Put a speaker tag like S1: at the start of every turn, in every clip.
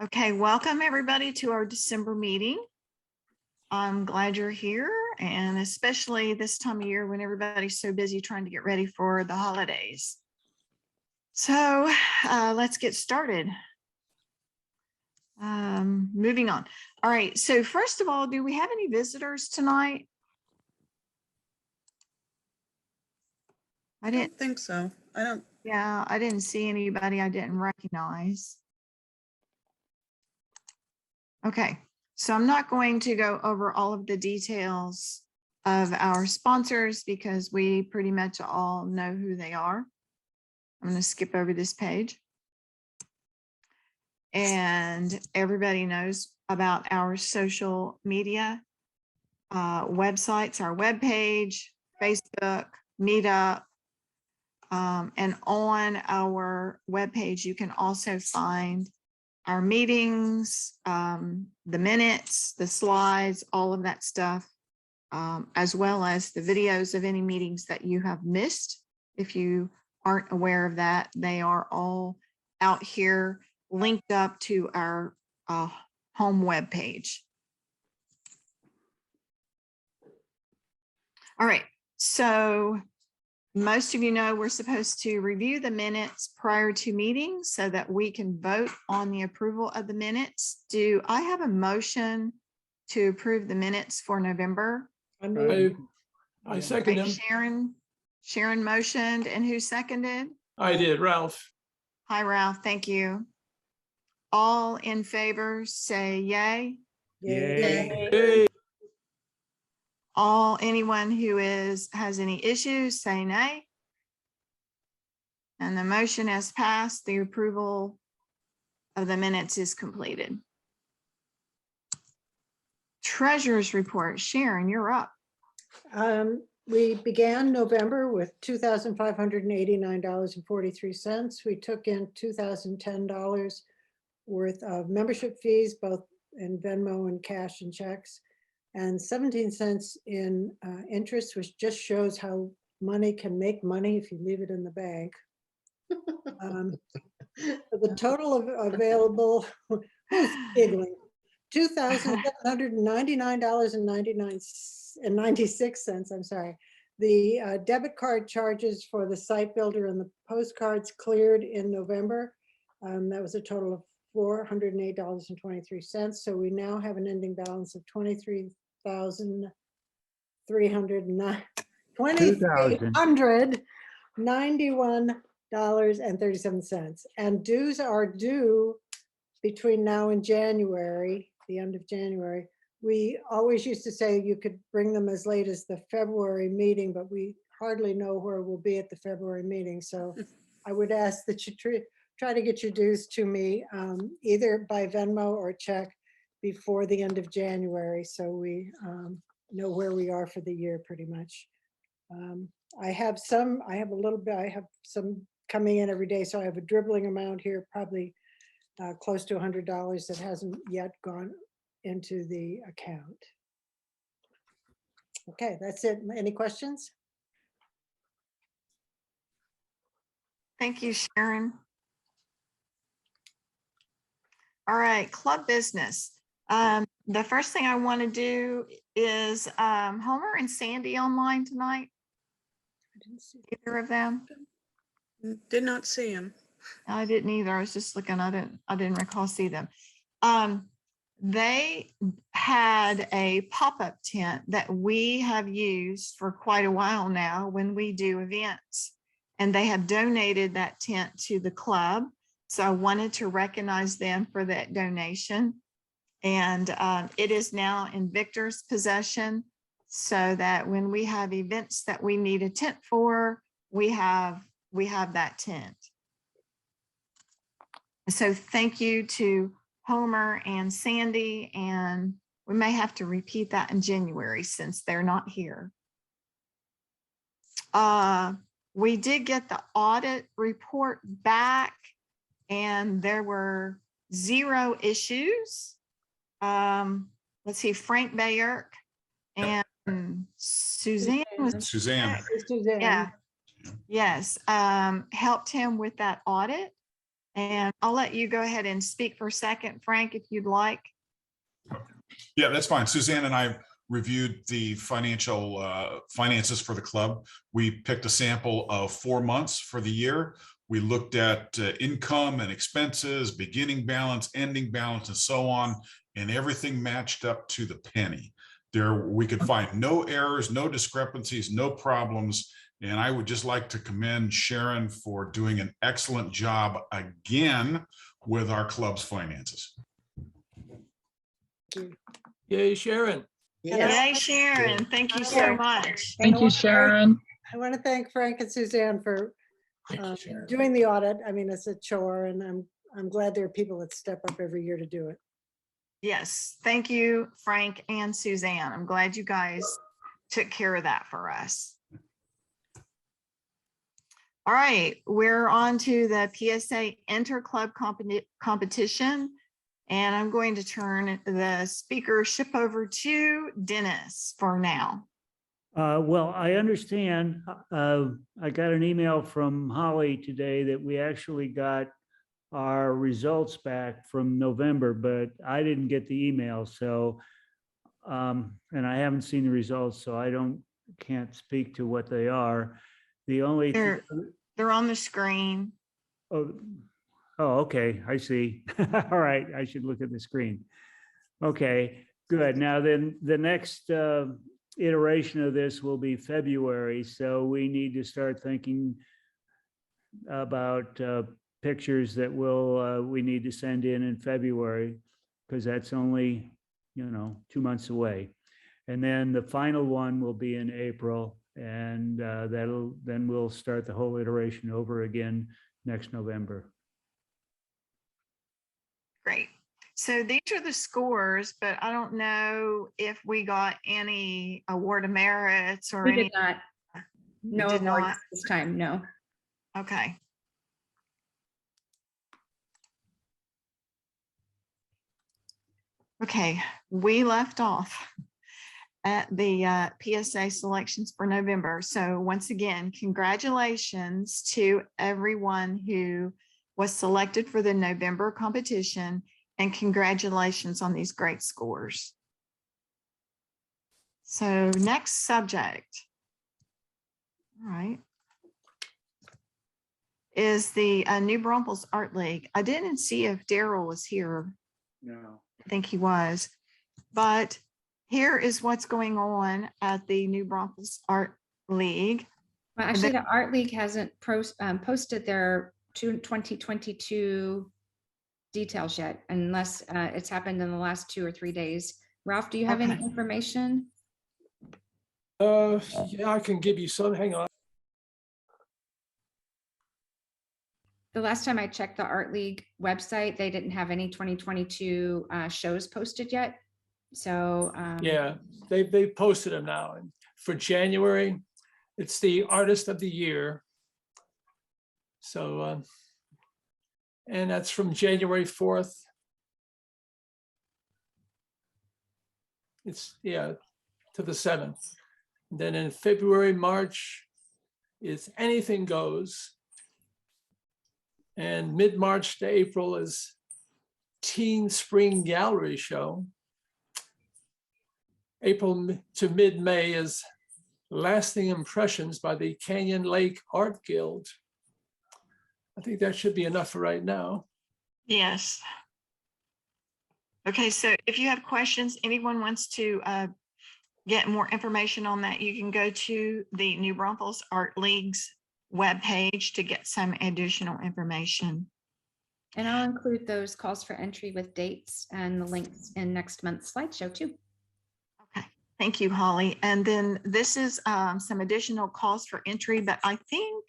S1: Okay, welcome everybody to our December meeting. I'm glad you're here, and especially this time of year when everybody's so busy trying to get ready for the holidays. So let's get started. Moving on. All right, so first of all, do we have any visitors tonight?
S2: I don't think so.
S1: Yeah, I didn't see anybody I didn't recognize. Okay, so I'm not going to go over all of the details of our sponsors because we pretty much all know who they are. I'm going to skip over this page. And everybody knows about our social media websites, our webpage, Facebook, Meetup, and on our webpage, you can also find our meetings, the minutes, the slides, all of that stuff, as well as the videos of any meetings that you have missed. If you aren't aware of that, they are all out here linked up to our home web page. All right, so most of you know we're supposed to review the minutes prior to meetings so that we can vote on the approval of the minutes. Do I have a motion to approve the minutes for November?
S3: I second
S1: Right,
S3: him.
S1: Sharon motioned, and who seconded?
S3: I did, Ralph.
S1: Hi, Ralph, thank you. All in favor, say yay.
S3: Hey,
S1: Anyone who has any issues, say nay. And the motion has passed. The approval of the minutes is completed. Treasurer's report. Sharon, you're up.
S4: We began November with $2,589.43. We took in $2,010 worth of membership fees, both in Venmo and cash and checks, and 17 cents in interest, which just shows how money can make money if you leave it in the bank. The total of available, who's giggling? $2,799.96. I'm sorry. The debit card charges for the site builder and the postcards cleared in November. That was a total of $408.23. So we now have an ending balance of $23,391.37. And dues are due between now and January, the end of January. We always used to say you could bring them as late as the February meeting, but we hardly know where we'll be at the February meeting. So I would ask that you try to get your dues to me either by Venmo or check before the end of January, so we know where we are for the year pretty much. I have some coming in every day, so I have a dribbling amount here, probably close to $100 that hasn't yet gone into the account. Okay, that's it. Any questions?
S1: Thank you, Sharon. All right, club business. The first thing I want to do is Homer and Sandy online tonight.
S4: I didn't see
S1: Either of them?
S2: Did not see him.
S1: I didn't either. I was just looking. I didn't recall see them. They had a pop-up tent that we have used for quite a while now when we do events, and they have donated that tent to the club. So I wanted to recognize them for that donation. And it is now in Victor's possession, so that when we have events that we need a tent for, we have that tent. So thank you to Homer and Sandy, and we may have to repeat that in January since they're not here. We did get the audit report back, and there were 0 issues. Let's see, Frank Bayerk and Suzanne was
S5: Suzanne.
S4: Suzanne.
S1: yeah. Yes, helped him with that audit. And I'll let you go ahead and speak for a second, Frank, if you'd like.
S5: Yeah, that's fine. Suzanne and I reviewed the finances for the club. We picked a sample of 4 months for the year. We looked at income and expenses, beginning balance, ending balance, and so on, and everything matched up to the penny. We could find no errors, no discrepancies, no problems. And I would just like to commend Sharon for doing an excellent job again with our club's finances.
S3: Yay, Sharon.
S1: Yay, Sharon. Thank you so much.
S6: Thank you, Sharon.
S4: I want to thank Frank and Suzanne for
S3: Thank you, Sharon.
S4: doing the audit. I mean, it's a chore, and I'm glad there are people that step up every year to do it.
S1: Yes, thank you, Frank and Suzanne. I'm glad you guys took care of that for us. All right, we're on to the PSA Inter-Club competition, and I'm going to turn the speakership over to Dennis for now.
S7: Well, I understand. I got an email from Holly today that we actually got our results back from November, but I didn't get the email. So, and I haven't seen the results, so I can't speak to what they are. The only
S1: They're on the screen.
S7: oh, okay, I see. All right, I should look at the screen. Okay, good. Now then, the next iteration of this will be February, so we need to start thinking about pictures that we need to send in February, because that's only 2 months away. And then the final one will be in April, and then we'll start the whole iteration over again next November.
S1: Great. So these are the scores, but I don't know if we got any award of merits or
S6: We
S1: any.
S6: did not. No
S1: did
S6: awards
S1: not?
S6: this time, no.
S1: Okay. Okay, we left off at the PSA selections for November. So once again, congratulations to everyone who was selected for the November competition, and congratulations on these great scores. So next subject, all right, is the New Braunfels Art League. I didn't see if Daryl was here.
S7: No.
S1: I think he was, but here is what's going on at the New Braunfels Art League.
S6: Well, actually, the Art League hasn't posted their 2022 details yet, unless it's happened in the last 2 or 3 days. Ralph, do you have any
S1: Okay.
S6: information?
S3: Yeah, I can give you some. Hang on.
S6: The last time I checked the Art League website, they didn't have any 2022 shows posted yet. So
S3: Yeah, they posted them now. And for January, it's the Artist of the Year. So, and that's from January 4th. It's, yeah, to the 7th. And then in February, March, it's Anything Goes. And mid-March to April is Teen Spring Gallery Show. April to mid-May is Lasting Impressions by the Canyon Lake Art Guild. I think that should be enough for right now.
S1: Yes. Okay, so if you have questions, anyone wants to get more information on that, you can go to the New Braunfels Art League's webpage to get some additional information.
S6: and I'll include those calls for entry with dates and the links in next month's slideshow too.
S1: Okay, thank you, Holly. And then this is some additional calls for entry, but I think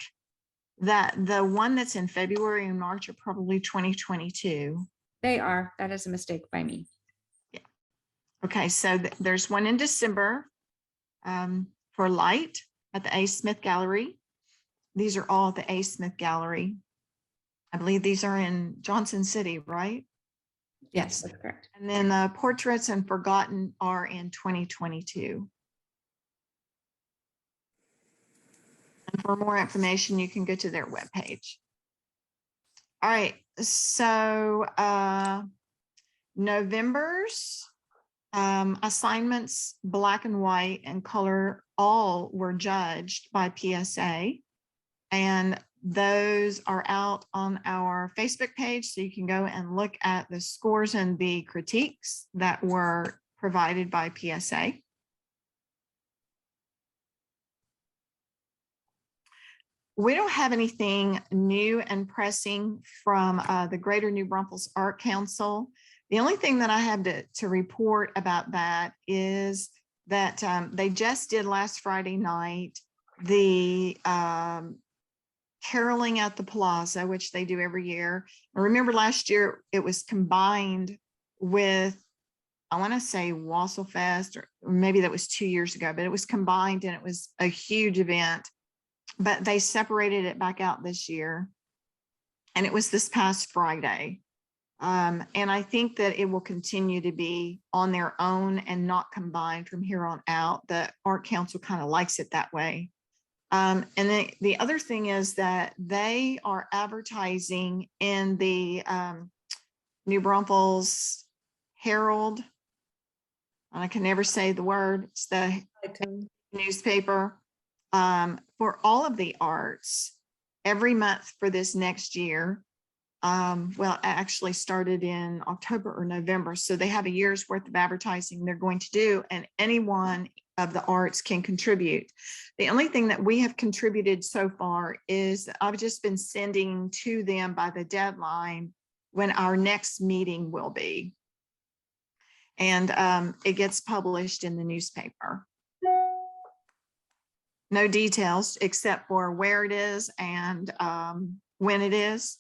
S1: that the one that's in February and March are probably 2022.
S6: They are. That is a mistake by me.
S1: Okay, so there's one in December for Light at the A. Smith Gallery. These are all at the A. Smith Gallery. I believe these are in Johnson City, right?
S6: Yes, that's correct.
S1: And then Portraits and Forgotten are in 2022. And for more information, you can go to their webpage. All right, so November's assignments, black and white and color, all were judged by PSA. And those are out on our Facebook page, so you can go and look at the scores and the critiques that were provided by PSA. We don't have anything new and pressing from the Greater New Braunfels Art Council. The only thing that I have to report about that is that they just did last Friday night the caroling at the plaza, which they do every year. I remember last year it was combined with, I want to say Wassel Fest, or maybe that was 2 years ago, but it was combined and it was a huge event. But they separated it back out this year. And it was this past Friday. And I think that it will continue to be on their own and not combined from here on out. The Art Council kind of likes it that way. And then the other thing is that they are advertising in the New Braunfels Herald. And I can never say the word. It's the newspaper. For all of the arts every month for this next year. Well, it actually started in October or November. So they have a year's worth of advertising they're going to do, and anyone of the arts can contribute. The only thing that we have contributed so far is I've just been sending to them by the deadline when our next meeting will be. And it gets published in the newspaper. No details except for where it is and when it is.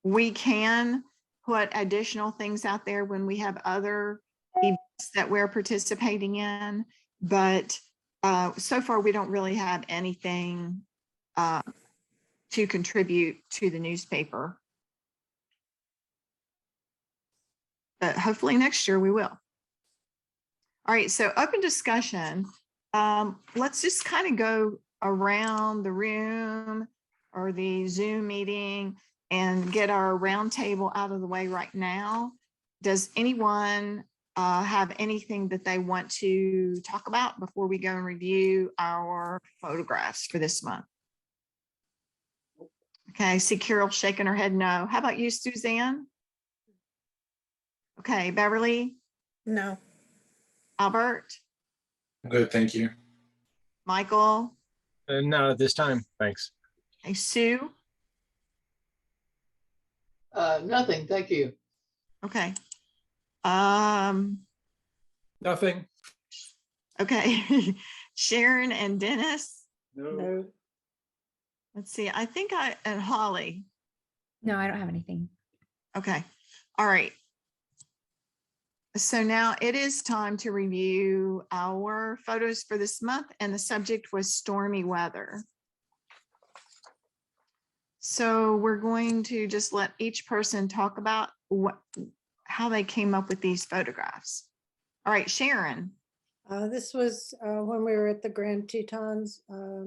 S1: We can put additional things out there when we have other events that we're participating in, but so far we don't really have anything to contribute to the newspaper. But hopefully next year we will. All right, so open discussion. Let's just kind of go around the room or the Zoom meeting and get our roundtable out of the way right now. Does anyone have anything that they want to talk about before we go and review our photographs for this month? Okay, I see Carol shaking her head no. How about you, Suzanne? Okay, Beverly,
S2: No.
S1: Albert,
S8: Good, thank you.
S1: Michael,
S8: Not at this time, thanks.
S1: hey, Sue.
S9: Nothing, thank you.
S1: Okay.
S3: Nothing.
S1: Okay. Sharon and Dennis.
S4: No,
S1: Let's see. I think and Holly.
S6: No, I don't have anything.
S1: Okay. All right. So now it is time to review our photos for this month, and the subject was stormy weather. So we're going to just let each person talk about how they came up with these photographs. All right, Sharon.
S4: this was when we were at the Grand Tetons a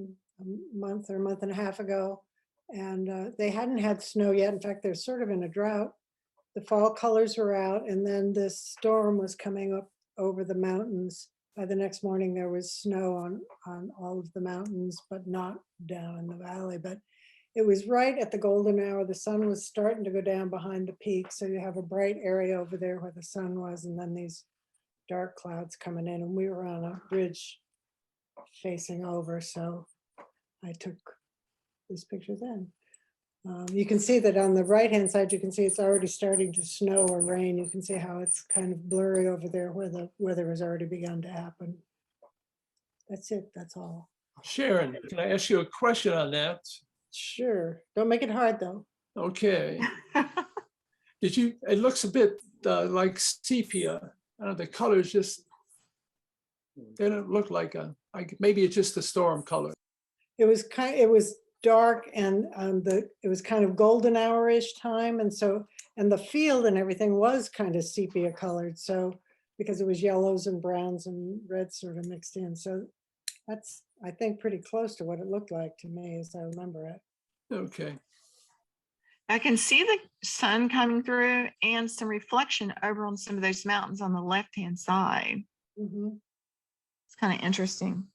S4: month or a month and a half ago. And they hadn't had snow yet. In fact, they're sort of in a drought. The fall colors were out, and then this storm was coming up over the mountains. By the next morning, there was snow on all of the mountains, but not down in the valley. But it was right at the golden hour. The sun was starting to go down behind the peak. So you have a bright area over there where the sun was, and then these dark clouds coming in. And we were on a bridge facing over. So I took this picture then. You can see that on the right-hand side, you can see it's already starting to snow or rain. You can see how it's kind of blurry over there where the weather has already begun to happen. That's it, that's all.
S3: Sharon, can I ask you a question on that?
S4: Sure, don't make it hard though.
S3: Okay. It looks a bit like sepia. I don't know, the colors just, they don't look like maybe it's just the storm color.
S4: It was dark and it was kind of golden hour-ish time. And the field and everything was kind of sepia colored. So because it was yellows and browns and reds sort of mixed in. So that's, I think, pretty close to what it looked like to me as I remember it.
S3: Okay.
S1: I can see the sun coming through and some reflection over on some of those mountains on the left-hand side.
S4: Mhm.
S1: It's kind of interesting.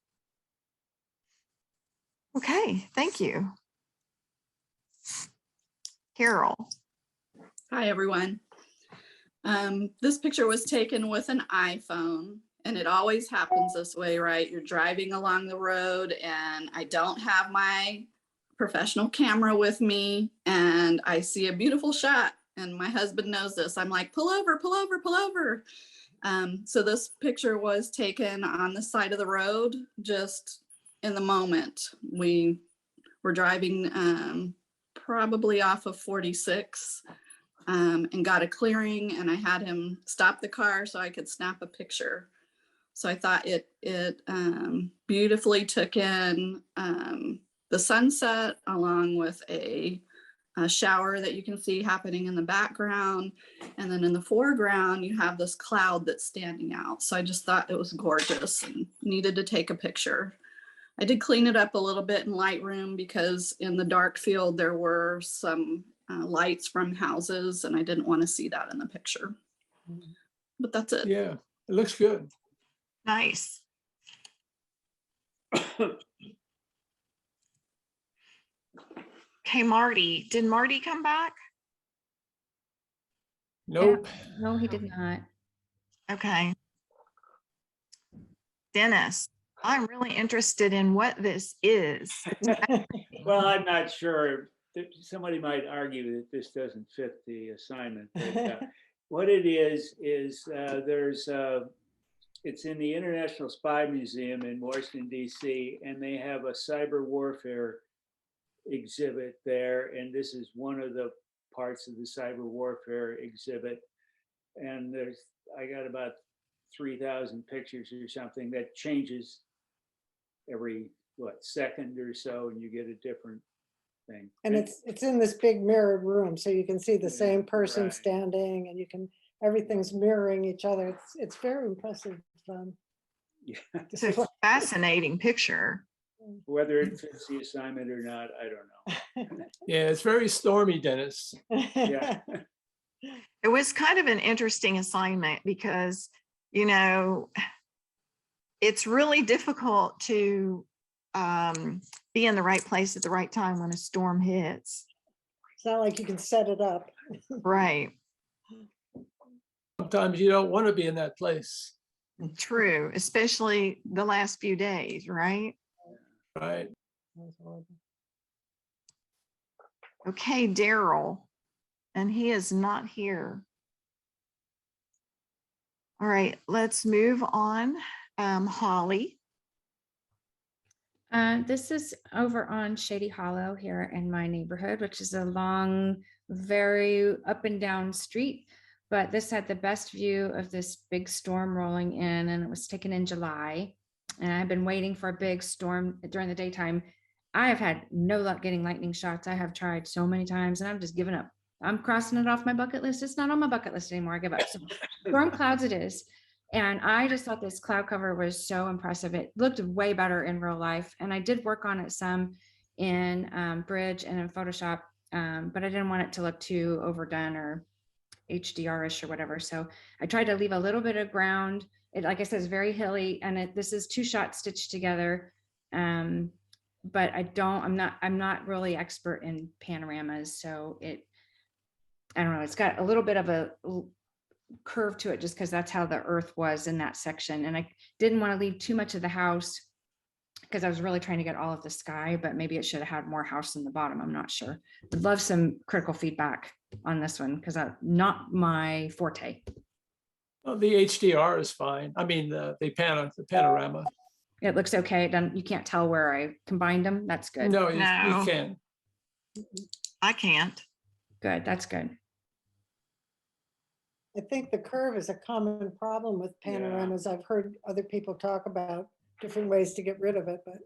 S1: Okay, thank you. Carol.
S10: Hi, everyone. This picture was taken with an iPhone, and it always happens this way, right? You're driving along the road and I don't have my professional camera with me, and I see a beautiful shot, and my husband knows this. I'm like, pull over, pull over, pull over. So this picture was taken on the side of the road, just in the moment. We were driving probably off of 46 and got a clearing, and I had him stop the car so I could snap a picture. So I thought it beautifully took in the sunset along with a shower that you can see happening in the background. And then in the foreground, you have this cloud that's standing out. So I just thought it was gorgeous and needed to take a picture. I did clean it up a little bit in Lightroom because in the dark field, there were some lights from houses, and I didn't want to see that in the picture. But that's it.
S3: Yeah, it looks good.
S1: Nice. Okay, Marty. Did Marty come back?
S3: Nope.
S6: No, he did not.
S1: Okay. Dennis, I'm really interested in what this is.
S7: Well, I'm not sure. Somebody might argue that this doesn't fit the assignment. But, what it is it's in the International Spy Museum in Washington, D.C., and they have a cyber warfare exhibit there. And this is one of the parts of the cyber warfare exhibit. And I got about 3,000 pictures or something that changes every second or so, and you get a different thing.
S4: And it's in this big mirrored room, so you can see the
S7: Yeah,
S4: same person
S7: right.
S4: standing, and everything's mirroring each other. It's very impressive.
S7: Yeah.
S1: It's a fascinating picture.
S7: Whether it fits the assignment or not, I don't know.
S3: Yeah, it's very stormy, Dennis.
S7: Yeah.
S1: It was kind of an interesting assignment because, you know, it's really difficult to be in the right place at the right time when a storm hits.
S4: It's not like you can set it up.
S1: Right.
S3: Sometimes you don't want to be in that place,
S1: True, especially the last few days, right?
S3: right?
S4: That's horrible.
S1: Okay, Daryl, and he is not here. All right, let's move on. Holly.
S6: This is over on Shady Hollow here in my neighborhood, which is a long, very up and down street. But this had the best view of this big storm rolling in, and it was taken in July. And I've been waiting for a big storm during the daytime. I have had no luck getting lightning shots. I have tried so many times, and I'm just giving up. I'm crossing it off my bucket list. It's not on my bucket list anymore. I give up. So storm clouds it is. And I just thought this cloud cover was so impressive. It looked way better in real life. And I did work on it some in Bridge and in Photoshop, but I didn't want it to look too overdone or HDR-ish or whatever. So I tried to leave a little bit of ground. It, like I said, is very hilly, and this is 2 shots stitched together. But I'm not really expert in panoramas. So I don't know, it's got a little bit of a curve to it just because that's how the earth was in that section. And I didn't want to leave too much of the house because I was really trying to get all of the sky, but maybe it should have had more house in the bottom. I'm not sure. Would love some critical feedback on this one because that's not my forte.
S3: Well, the HDR is fine. I mean, the panorama.
S6: It looks okay. You can't tell where I combined them. That's good.
S3: No, you
S1: No.
S3: can't.
S1: I can't.
S6: Good. That's good.
S4: I think the curve is a common problem with
S3: Yeah.
S4: panoramas. I've heard other people talk about different ways to get rid of it, but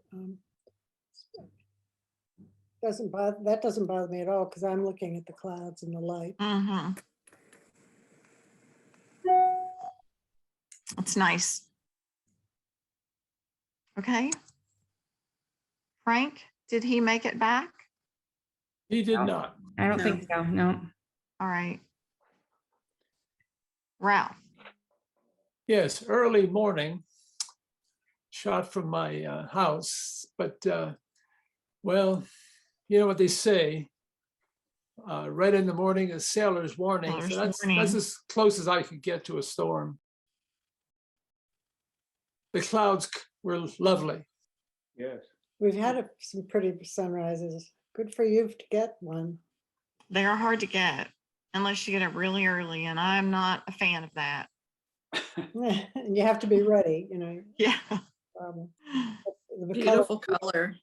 S4: that doesn't bother me at all because I'm looking at the clouds and the light.
S1: Mm-hmm. That's nice. Okay. Frank, did he make it back?
S3: He did
S6: No.
S3: not.
S6: I don't
S2: No.
S6: think so, no.
S1: All right. Ralph,
S3: Yes, early morning, shot from my house, but well, you know what they say, right in the morning is sailor's warning. So
S1: Sailor's
S3: that's
S1: warning.
S3: as close as I could get to a storm. The clouds were lovely.
S7: Yes.
S4: We've had some pretty sunrises. Good for you to get one.
S1: they are hard to get unless you get it really early, and I'm not a fan of that.
S4: And you have to be ready, you know.
S1: Yeah,
S4: The color-
S10: Beautiful color.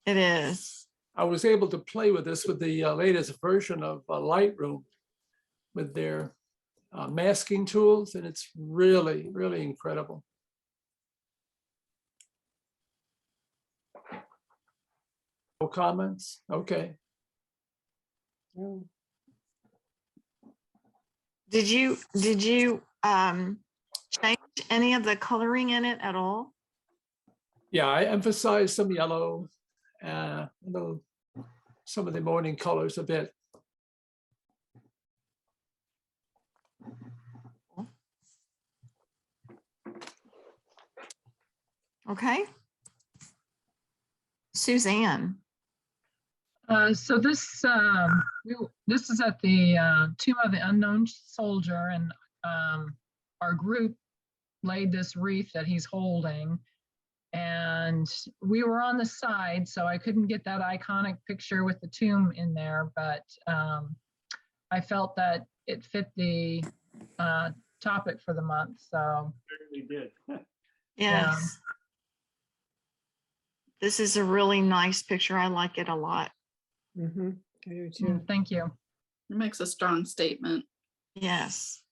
S1: it is.
S3: I was able to play with this with the latest version of Lightroom with their masking tools, and it's really, really incredible. No comments? Okay.
S4: Oh,
S1: Did you change any of the coloring in it at all?
S3: Yeah, I emphasized some yellow, some of the morning colors a bit.
S1: Okay. Suzanne,
S11: So this this is at the Tomb of the Unknown Soldier, and our group laid this wreath that he's holding, and we were on the side, so I couldn't get that iconic picture with the tomb in there, but I felt that it fit the topic for the month, so
S7: Certainly did.
S1: yes. This is a really nice picture. I like it a lot.
S4: mhm. I do too.
S11: thank you.
S10: It makes a strong statement.
S1: Yes.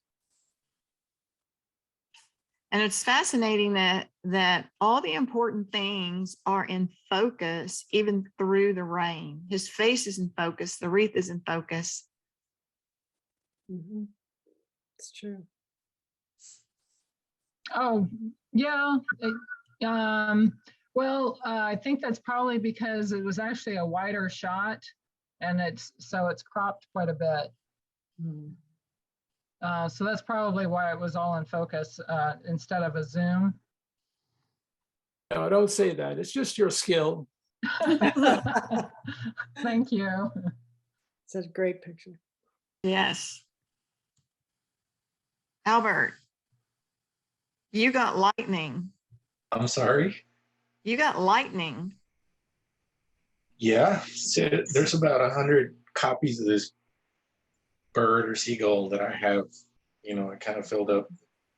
S1: And it's fascinating that all the important things are in focus, even through the rain. His face is in focus. The wreath is in focus.
S4: Mhm. It's true.
S11: Oh, yeah. Well, I think that's probably because it was actually a wider shot, and it's cropped quite a bit.
S4: Mhm.
S11: So that's probably why it was all in focus instead of a zoom.
S3: No, don't say that. It's just your skill.
S11: Thank you.
S4: It's a great picture.
S1: Yes. Albert, you got lightning.
S8: I'm sorry.
S1: You got lightning.
S8: Yeah, so there's about 100 copies of this bird or seagull that I have. You know, I kind of filled up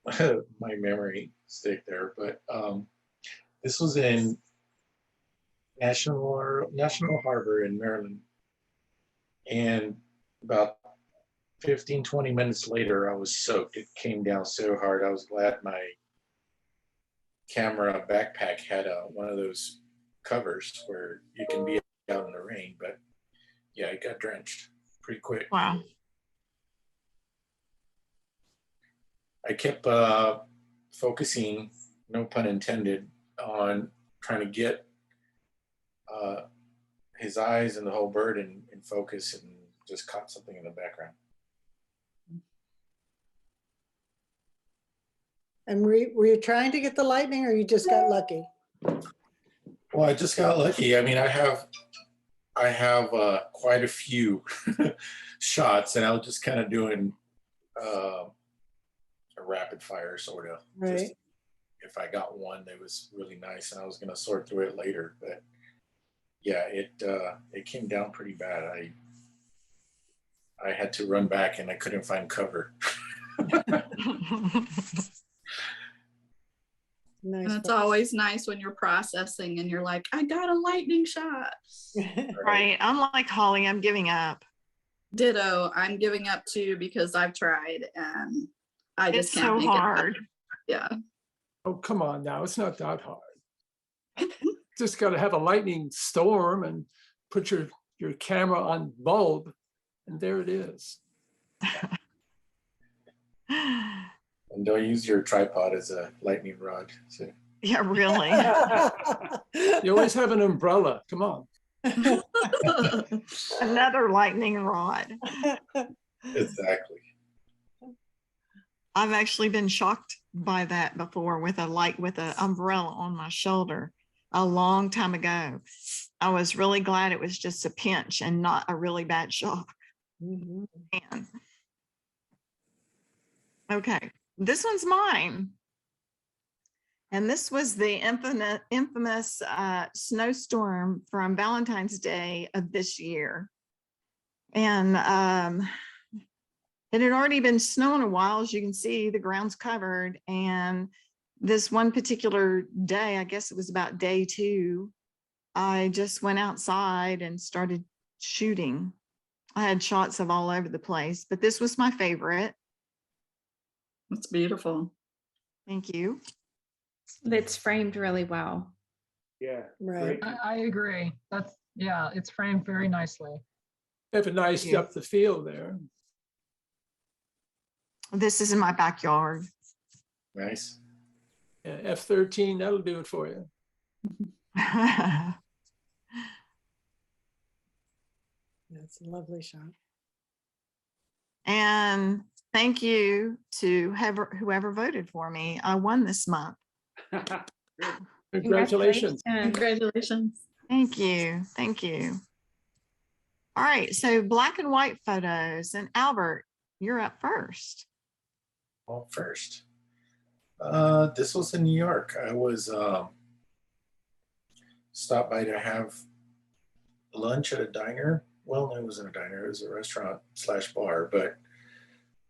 S8: my memory stick there, but this was in National Harbor in Maryland, and about 15-20 minutes later, I was soaked. It came down so hard. I was glad my camera backpack had one of those covers where you can be out in the rain, but yeah, it got drenched pretty quick.
S1: Wow.
S8: I kept focusing, no pun intended, on trying to get his eyes and the whole bird in focus, and just caught something in the background.
S4: And were you trying to get the lightning, or you just got lucky?
S8: Well, I just got lucky. I mean, I have quite a few shots, and I was just kind of doing a rapid fire sort of.
S4: Right.
S8: Just if I got one that was really nice, and I was going to sort through it later, but yeah, it came down pretty bad. I had to run back, and I couldn't find cover.
S4: Nice.
S10: And it's always nice when you're processing and you're like, I got a lightning shot.
S1: Right. Unlike Holly, I'm giving up.
S10: Ditto. I'm giving up too because I've tried and I just
S1: It's
S10: can't
S1: so
S10: make it
S1: hard.
S10: happen. Yeah.
S3: Oh, come on now. It's not that hard. Just got to have a lightning storm and put your camera on bulb, and there it is.
S8: And don't use your tripod as a lightning rod. So.
S1: Yeah, really.
S3: You always have an umbrella. Come on.
S1: Another lightning rod.
S8: Exactly.
S1: I've actually been shocked by that before with an umbrella on my shoulder a long time ago. I was really glad it was just a pinch and not a really bad shock.
S4: Mhm.
S1: Man. Okay, this one's mine. And this was the infamous snowstorm from Valentine's Day of this year. And it had already been snowing a while. As you can see, the ground's covered. And this one particular day, I guess it was about day 2, I just went outside and started shooting. I had shots of all over the place, but this was my favorite.
S10: That's beautiful.
S1: Thank you.
S6: It's framed really well.
S7: Yeah.
S4: Right.
S11: I agree. That's, yeah, it's framed very nicely.
S3: Have a nice
S1: Yeah.
S3: depth of field there.
S1: This is in my backyard.
S8: Nice.
S3: Yeah, F13, that'll do it for you.
S4: That's a lovely shot.
S1: And thank you to whoever voted for me. I won this month.
S3: Congratulations.
S10: Congratulations.
S1: Thank you. Thank you. All right. So black and white photos. And Albert, you're up first.
S8: Well, first, this was in New York. I was stopped by to have lunch at a diner. Well, it wasn't a diner, it was a restaurant / bar, but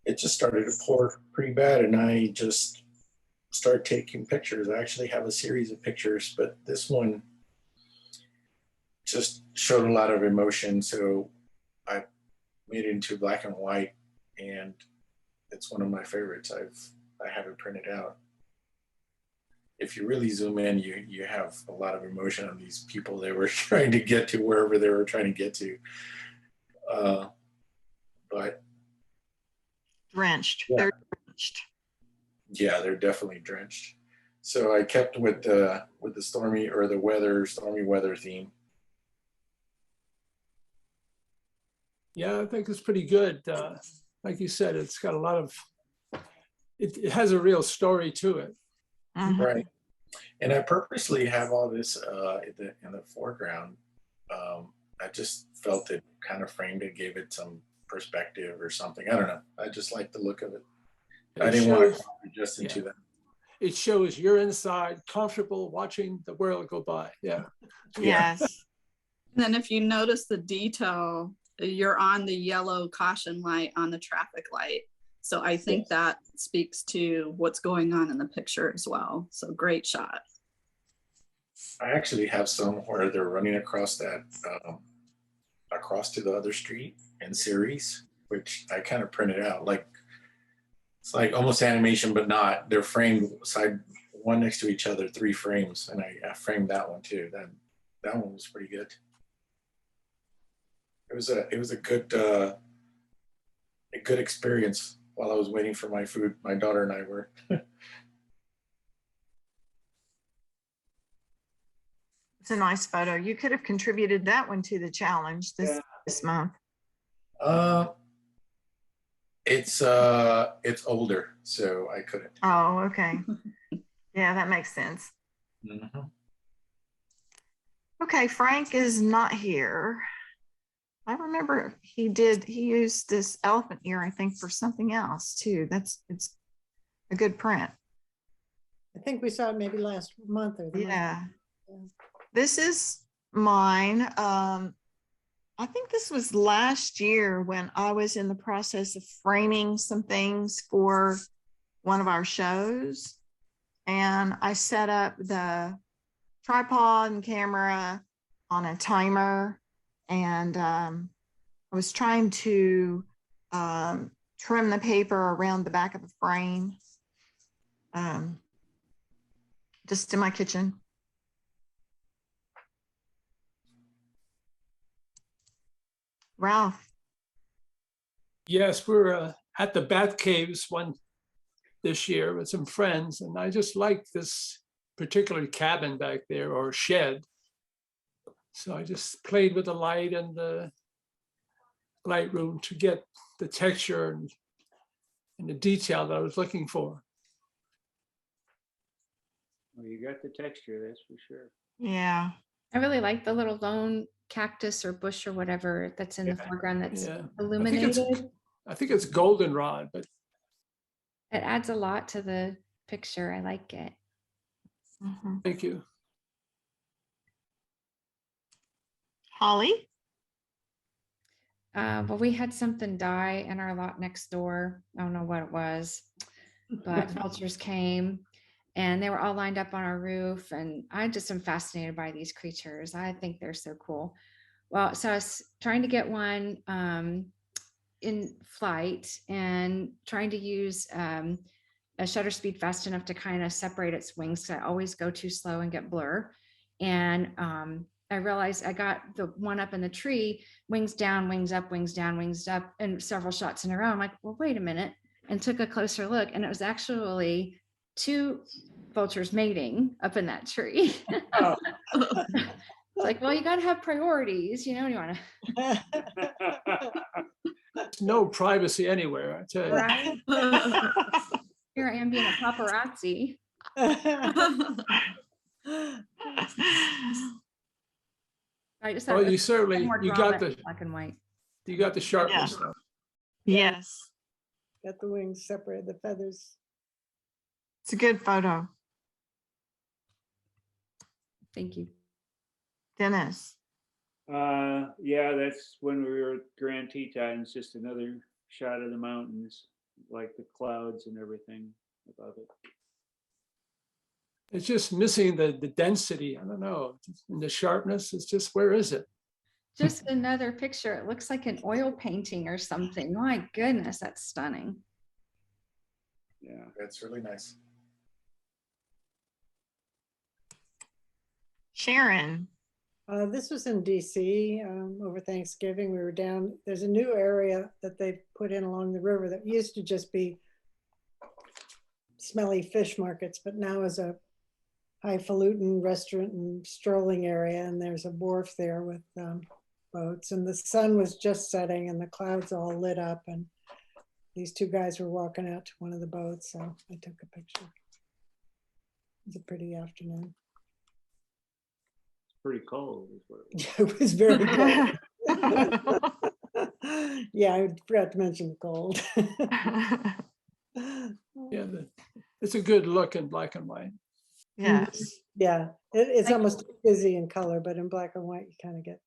S8: it just started to pour pretty bad. And I just started taking pictures. I actually have a series of pictures, but this one just showed a lot of emotion. So I made it into black and white, and it's one of my favorites. I have it printed out. If you really zoom in, you have a lot of emotion on these people they were trying to get to wherever they were trying to get to. But
S1: Drenched.
S8: Yeah.
S1: They're drenched.
S8: yeah, they're definitely drenched. So I kept with the stormy weather theme.
S3: Yeah, I think it's pretty good. Like you said, it's got a lot of, it has a real story to it.
S1: Mhm.
S8: Right. And I purposely have all this in the foreground. I just felt it kind of framed it, gave it some perspective or something. I don't know. I just like the look of it. I didn't want to copy just into that.
S3: It shows you're inside, comfortable watching the world go by. Yeah.
S1: Yes.
S10: And then if you notice the detail, you're on the yellow caution light on the traffic light. So I think that speaks to what's going on in the picture as well. So great shot.
S8: I actually have some where they're running across that, across to the other street in series, which I kind of printed out. Like, it's like almost animation, but not. They're framed side one next to each other, 3 frames, and I framed that one too. That one was pretty good. It was a good experience while I was waiting for my food. My daughter and I were.
S1: It's a nice photo. You could have contributed that one to the challenge this month.
S8: It's older, so I couldn't.
S1: Oh, okay. Yeah, that makes sense.
S8: Mhm.
S1: Okay, Frank is not here. I remember he used this elephant ear, I think, for something else too. It's a good print.
S4: I think we saw it maybe last month or the month.
S1: Yeah.
S4: Yeah.
S1: This is mine. I think this was last year when I was in the process of framing some things for one of our shows. And I set up the tripod and camera on a timer. And I was trying to trim the paper around the back of the frame, just in my kitchen. Ralph.
S3: Yes, we're at the Bat Caves this year with some friends, and I just like this particular cabin back there, or shed. So I just played with the light and the Lightroom to get the texture and the detail that I was looking for.
S7: Well, you got the texture, that's for sure.
S1: Yeah.
S6: I really like the little lone cactus or bush or whatever that's in the
S7: Yeah.
S6: foreground that's
S3: Yeah.
S6: illuminated.
S3: I think it's goldenrod, but
S6: It adds a lot to the picture. I like it.
S1: Mhm.
S3: thank you.
S1: Holly?
S6: Well, we had something die in our lot next door. I don't know what it was, but vultures came and they were all lined up on our roof. And I just am fascinated by these creatures. I think they're so cool. Well, so I was trying to get one in flight and trying to use a shutter speed fast enough to kind of separate its wings. So I always go too slow and get blur. And I realized I got the one up in the tree, wings down, wings up, wings down, wings up, and several shots in a row. I'm like, well, wait a minute, and took a closer look. And it was actually two vultures mating up in that tree.
S3: Oh.
S6: It's like, well, you got to have priorities, you know, you want
S3: No privacy anywhere, I tell
S6: to,
S3: you.
S6: right? Here I am being a paparazzi. I just thought
S3: Well,
S6: it
S3: you
S6: was
S3: certainly,
S6: more
S3: you
S6: drama
S3: got
S6: in
S3: the
S6: black and white.
S3: sharpness though.
S1: Yes.
S4: Got the wings separated, the feathers.
S1: It's a good photo.
S6: Thank you.
S1: Dennis?
S7: Yeah, that's when we were at Grand Tetons, just another shot of the mountains, like the clouds and everything above it.
S3: It's just missing the density. I don't know. And the sharpness. It's just, where is it?
S6: Just another picture. It looks like an oil painting or something. My goodness, that's stunning.
S7: Yeah.
S8: That's really nice.
S1: Sharon?
S4: This was in DC over Thanksgiving. We were down, there's a new area that they put in along the river that used to just be smelly fish markets, but now is a highfalutin restaurant and strolling area. And there's a wharf there with boats, and the sun was just setting and the clouds all lit up. And these two guys were walking out to one of the boats. So I took a picture. It was a pretty afternoon.
S7: Pretty cold is what it was.
S4: It was very cold. Yeah, I forgot to mention the cold.
S3: Yeah, it's a good look in black and white.
S1: Yes.
S4: Yeah, it's
S6: Like-
S4: almost too busy in color, but in black and white, you kind of get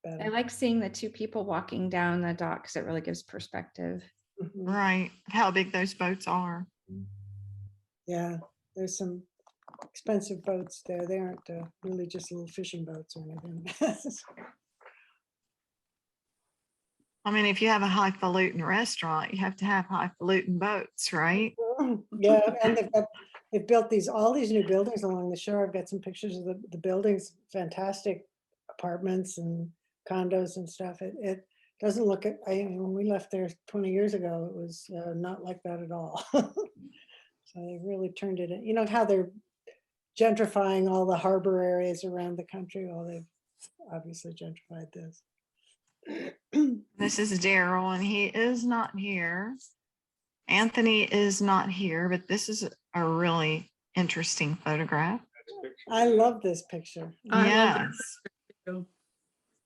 S6: I
S4: better.
S6: like seeing the two people walking down the dock because it really gives perspective.
S4: Mhm.
S1: Right. How big those boats are.
S4: Yeah, there's some expensive boats there. They aren't really just little fishing boats or anything.
S1: I mean, if you have a highfalutin restaurant, you have to have highfalutin boats, right?
S4: Yeah, and they've built all these new buildings along the shore. I've got some pictures of the buildings, fantastic apartments and condos and stuff. It doesn't look when we left there 20 years ago, it was not like that at all. So they really turned it in. You know how they're gentrifying all the harbor areas around the country? Well, they've obviously gentrified this.
S1: This is Daryl, and he is not here. Anthony is not here, but this is a really interesting photograph.
S4: I love this picture.
S2: I love
S1: Yes.
S2: that too.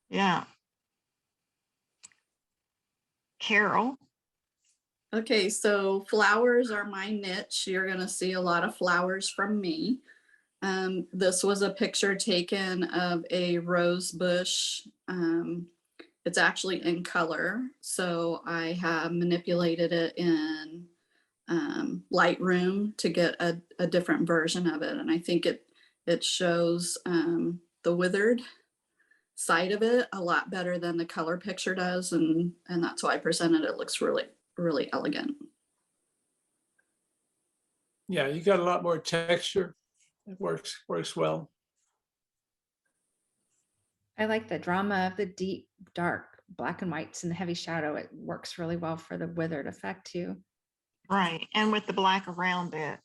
S1: Yeah. Carol?
S10: Okay, so flowers are my niche. You're gonna see a lot of flowers from me. This was a picture taken of a rose bush. It's actually in color, so I have manipulated it in Lightroom to get a different version of it, and I think it shows the withered side of it a lot better than the color picture does, and that's why I presented it. It looks really, really elegant.
S3: Yeah, you got a lot more texture. It works well.
S6: I like the drama of the deep, dark black and whites and the heavy shadow. It works really well for the withered effect too.
S1: Right. And with the black around it.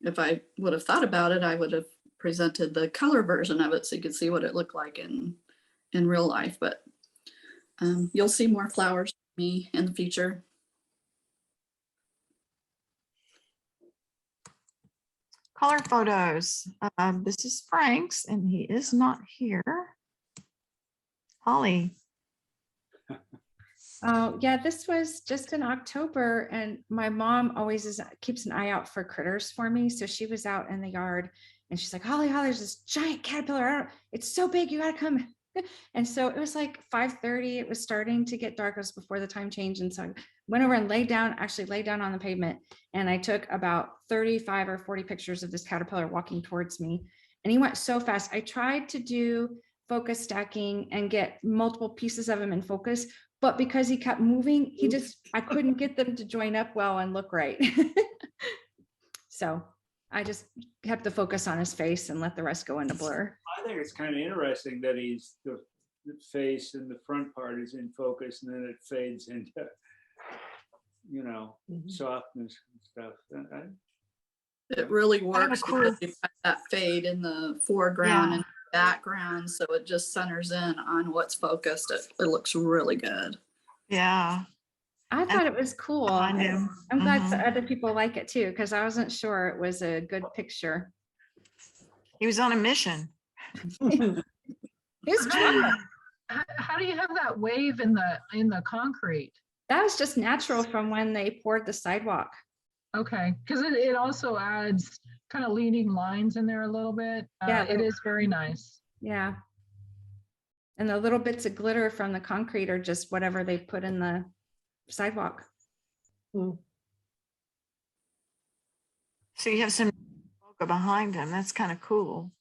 S10: If I would have thought about it, I would have presented the color version of it so you could see what it looked like in real life. But you'll see more flowers from me in the future.
S1: Color photos. This is Frank's and he is not here. Holly.
S6: Oh, yeah, this was just in October and my mom always keeps an eye out for critters for me. So she was out in the yard and she's like, Holly, there's this giant caterpillar. It's so big, you gotta come. And so it was like 5:30. It was starting to get dark. It was before the time change. And so I went over and laid down on the pavement. And I took about 35 or 40 pictures of this caterpillar walking towards me. And he went so fast. I tried to do focus stacking and get multiple pieces of him in focus, but because he kept moving, I couldn't get them to join up well and look right. So I just kept the focus on his face and let the rest go into blur.
S7: I think it's kind of interesting that the face and the front part is in focus and then it fades into, softness and stuff.
S10: It really works
S1: cool.
S10: because you put that fade in the foreground and background, so it just centers in on what's focused. It looks really good.
S1: Yeah.
S6: I thought it was cool.
S1: I know.
S6: I'm glad that other people like it too, because I wasn't sure it was a good picture.
S1: He was on a mission.
S6: It's trying.
S11: How do you have that wave in the concrete?
S6: That was just natural from when they poured the sidewalk.
S11: Okay, because it also adds kind of leading lines in there a little bit.
S6: Yeah,
S11: it is very nice.
S6: Yeah. And the little bits of glitter from the concrete are just whatever they put in the sidewalk.
S1: So you have some behind him. That's kind of cool.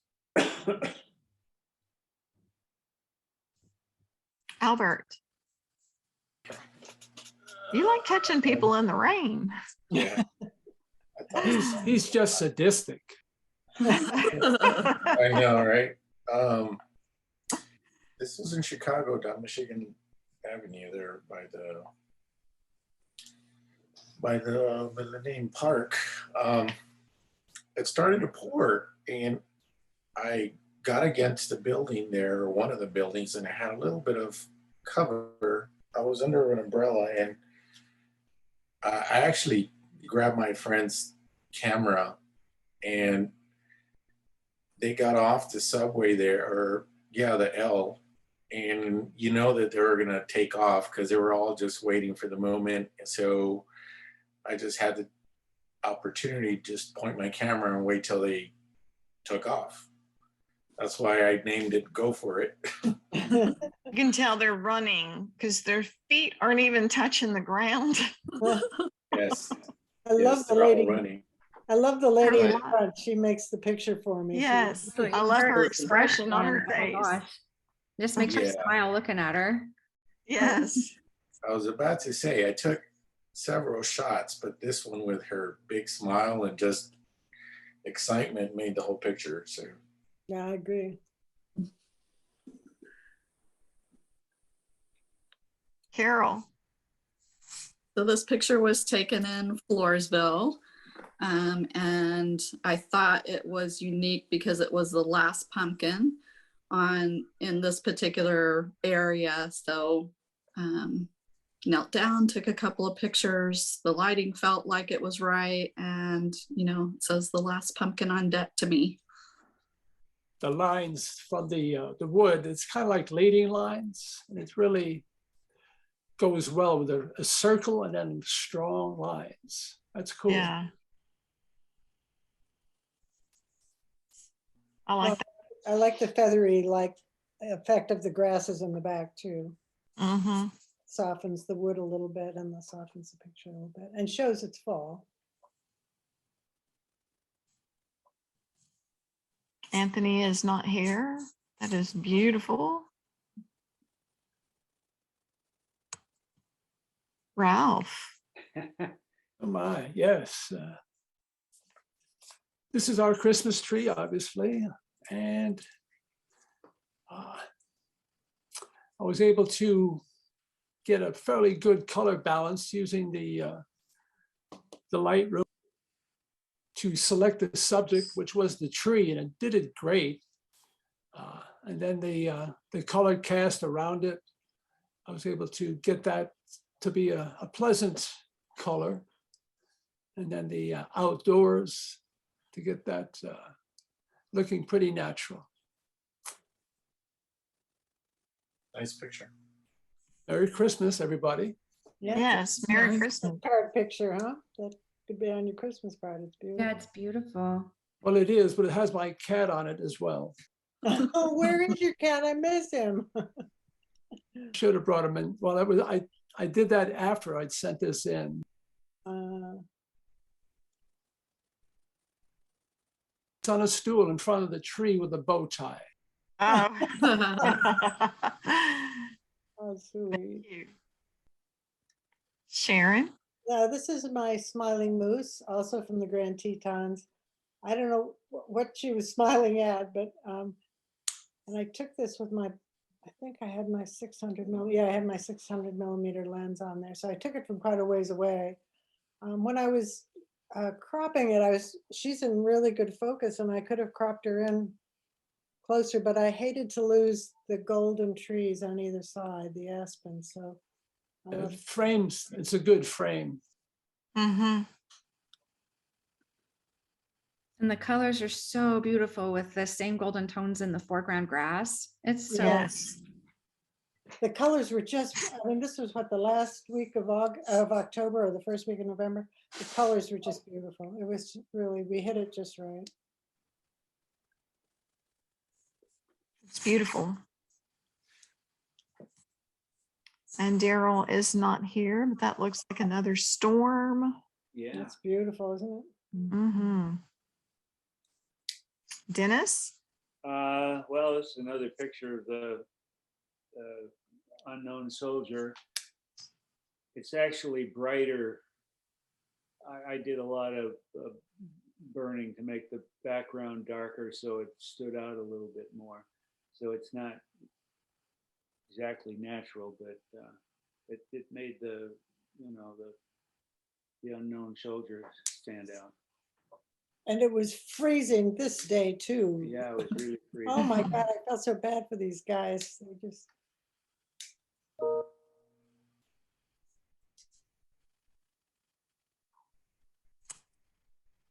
S1: Albert. You like catching people in the rain.
S8: Yeah.
S3: He's just sadistic.
S8: I know, right? This was in Chicago, down Michigan Avenue there by the Millennium Park. It started to pour and I got against the building there, or one of the buildings, and it had a little bit of cover. I was under an umbrella and I actually grabbed my friend's camera and they got off the subway there, or the L, and you know that they were gonna take off because they were all just waiting for the moment. And so I just had the opportunity to just point my camera and wait till they took off. That's why I named it Go For It.
S1: You can tell they're running because their feet aren't even touching the ground.
S8: Yes.
S4: I love the
S8: they're all
S4: lady.
S8: running.
S4: I love the lady in
S1: Right.
S4: front. She makes the picture for me.
S1: Yes, I love her expression on her
S6: Oh my
S1: face.
S6: gosh. Just makes you
S8: Yeah.
S6: smile looking at her.
S1: Yes.
S8: I was about to say I took several shots, but this one with her big smile and just excitement made the whole picture. So
S4: Yeah, I agree.
S1: Carol.
S10: So this picture was taken in Floresville, and I thought it was unique because it was the last pumpkin in this particular area. So knelt down, took a couple of pictures. The lighting felt like it was right, and it says the last pumpkin on deck to me.
S3: The lines from the wood, it's kind of like leading lines, and it really goes well with a circle and then strong lines. That's cool.
S1: Yeah. I like that.
S4: I like the feathery effect of the grasses in the back too.
S1: Mm-hmm.
S4: Softens the wood a little bit and softens the picture a little bit and shows it's fall.
S1: Anthony is not here. That is beautiful. Ralph.
S3: Oh my, yes. This is our Christmas tree, obviously, and I was able to get a fairly good color balance using the Lightroom to select the subject, which was the tree, and it did it great. And then the colored cast around it, I was able to get that to be a pleasant color. And then the outdoors to get that looking pretty natural.
S8: Nice picture.
S3: Merry Christmas, everybody.
S4: Yeah.
S1: Yes, Merry
S11: nice.
S1: Christmas.
S4: Card picture, huh? That could be on your Christmas card. It's
S6: Yeah,
S4: beautiful.
S6: it's beautiful.
S3: Well, it is, but it has my cat on it as well.
S4: Oh, where is your cat? I miss him.
S3: Should have brought him in. Well, that was I did that after I'd sent this in. It's on a stool in front of the tree with a bow tie.
S1: Oh.
S4: Oh, sweet.
S1: Cute. Sharon?
S4: This is my smiling moose, also from the Grand Tetons. I don't know what she was smiling at, but and I took this with my, I think I had my 600 millimeter, yeah, I had my 600 millimeter lens on there. So I took it from quite a ways away. When I was cropping it, she's in really good focus, and I could have cropped her in closer, but I hated to lose the golden trees on either side, the aspen. So
S3: Frames, it's a good frame.
S1: Mm-hmm.
S6: And the colors are so beautiful with the same golden tones in the foreground grass. It's so
S1: Yes.
S4: the colors were just, I mean, this was what, the last week of October or the first week of November. The colors were just beautiful. It was really, we hit it just right.
S1: It's beautiful. And Daryl is not here, but that looks like another storm.
S7: Yeah.
S4: It's beautiful, isn't it?
S1: Mm-hmm. Dennis?
S7: Well, this is another picture of the unknown soldier. It's actually brighter. I did a lot of burning to make the background darker so it stood out a little bit more. So it's not exactly natural, but it made the unknown soldier stand out.
S4: And it was freezing this day too.
S7: Yeah, it was really freezing.
S4: Oh my God, I felt so bad for these guys. They just.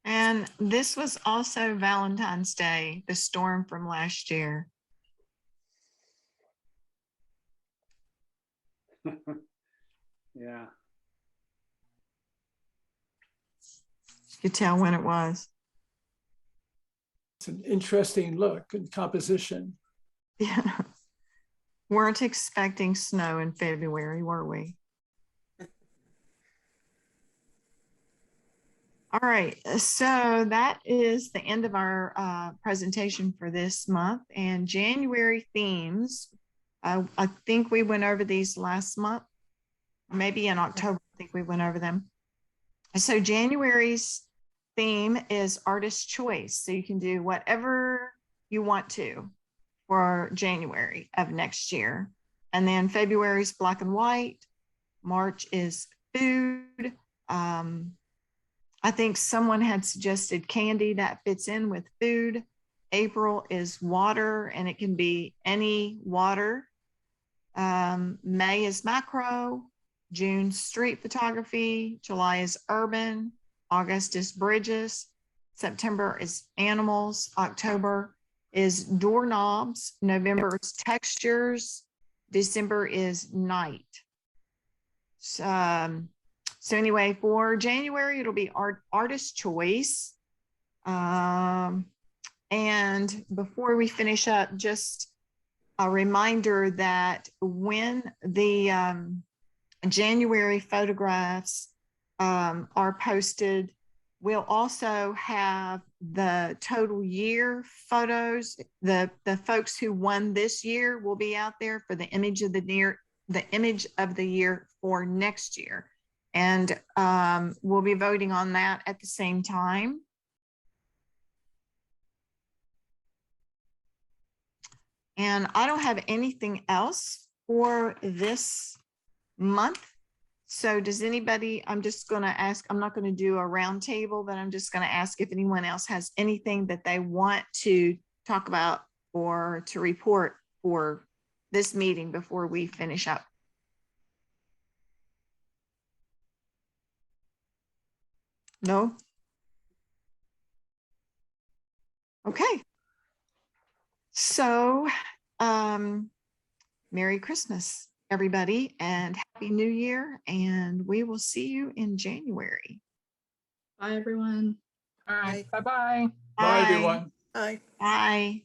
S1: And this was also Valentine's Day, the storm from last year.
S7: Yeah.
S1: You could tell when it was.
S3: It's an interesting look and composition.
S1: Yeah. Weren't expecting snow in February, were we? All right, so that is the end of our presentation for this month. And January themes, I think we went over these last month, maybe in October, I think we went over them. So January's theme is artist choice. So you can do whatever you want to for January of next year. And then February's black and white. March is food. I think someone had suggested candy that fits in with food. April is water, and it can be any water. May is macro. June, street photography. July is urban. August is bridges. September is animals. October is doorknobs. November is textures. December is night. So anyway, for January, it'll be artist choice. And before we finish up, just a reminder that when the January photographs are posted, we'll also have the total year photos. The folks who won this year will be out there for the image of the year for next year. And we'll be voting on that at the same time. And I don't have anything else for this month. So does anybody, I'm just going to ask, I'm not going to do a round table, but I'm just going to ask if anyone else has anything that they want to talk about or to report for this meeting before we finish up. No? Okay. So, Merry Christmas, everybody, and Happy New Year, and we will see you in January.
S10: Bye, everyone.
S11: All right, bye-bye.
S3: Bye, everyone.
S2: Bye.
S1: Bye.